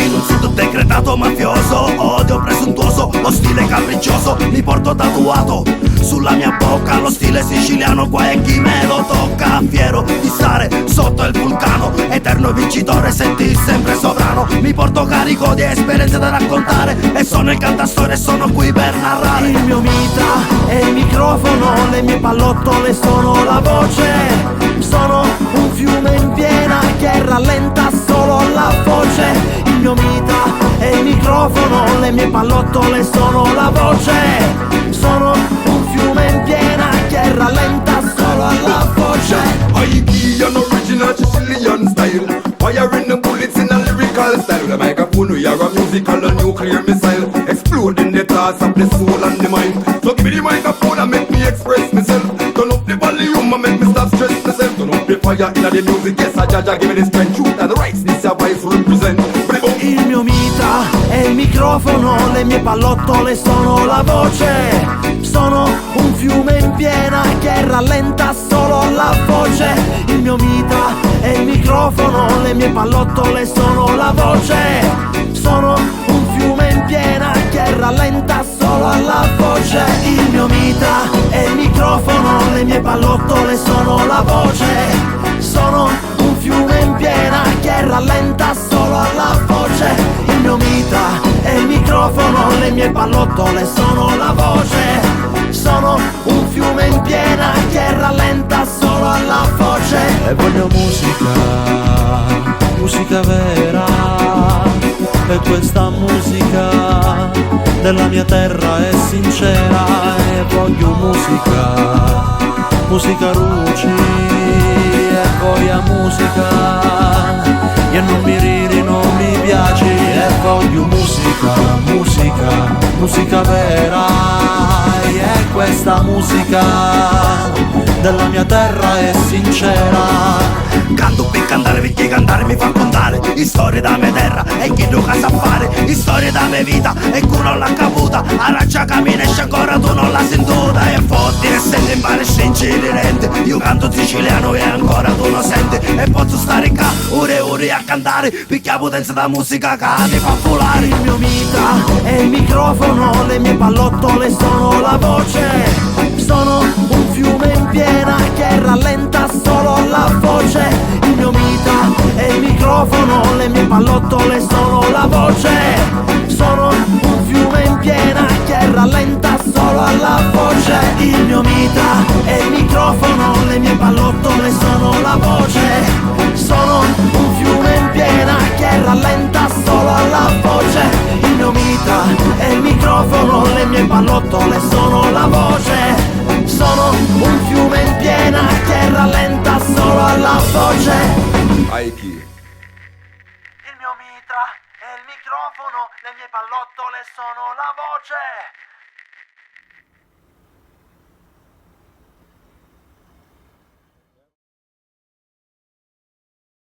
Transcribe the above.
In un sud decretato mafioso, odio presuntuoso, lo stile capriccioso mi porto tatuato sulla mia bocca, lo stile siciliano, qua è chi me lo tocca. Fiero di stare sotto il vulcano, eterno vincitore, senti sempre sovrano. Mi porto carico di esperienze da raccontare e sono il cantastorie e sono qui per narrare. Il mio mitra è il microfono, le mie pallottole sono la voce. Sono un fiume in piena che rallenta solo la voce. Il mio mitra è il microfono, le mie pallottole sono la voce. Sono un fiume in piena che rallenta solo la voce. I key an original Sicilian style, firing the bullets in a lyrical style. The microphone we are a musical and nuclear missile, exploding the thoughts of the soul and the mind. So give me the microphone and make me express myself. Turn up the volume and make me stop stress myself. Turn up the fire in the music, yes I Jaja give me the strength. Truth and the rights, this your voice represent. Il mio mitra è il microfono, le mie pallottole sono la voce. Sono un fiume in piena che rallenta solo la voce. Il mio mitra è il microfono, le mie pallottole sono la voce. Sono un fiume in piena che rallenta solo la voce. Il mio mitra è il microfono, le mie pallottole sono la voce. Sono un fiume in piena che rallenta solo la voce. Il mio mitra è il microfono, le mie pallottole sono la voce. Sono un fiume in piena che rallenta solo la voce. E voglio musica, musica vera. E questa musica della mia terra è sincera. E voglio musica, musica ruci. E voglio musica, e non mi ridi, non mi piaci. E voglio musica, musica, musica vera. E questa musica della mia terra è sincera. Canto per cantare perché cantare mi fa contare storie da mia terra e chi tu sa fare, storie da mia vita e chi non l'ha caputa. Araccia cammina e ancora tu non l'ha sentuta. E fotti e senti in pare scincidente. Io canto siciliano e ancora tu lo senti. E posso stare qua ore a cantare perché la potenza da musica che mi fa volare. Il mio mitra è il microfono, le mie pallottole sono la voce. Sono un fiume in piena che rallenta solo la voce. Il mio mitra è il microfono, le mie pallottole sono la voce. Sono un fiume in piena che rallenta solo la voce. Il mio mitra è il microfono, le mie pallottole sono la voce. Sono un fiume in piena che rallenta solo la voce. Il mio mitra è il microfono, le mie pallottole sono la voce. Sono un fiume in piena che rallenta solo la voce. Aiki. Il mio mitra è il microfono, le mie pallottole sono la voce.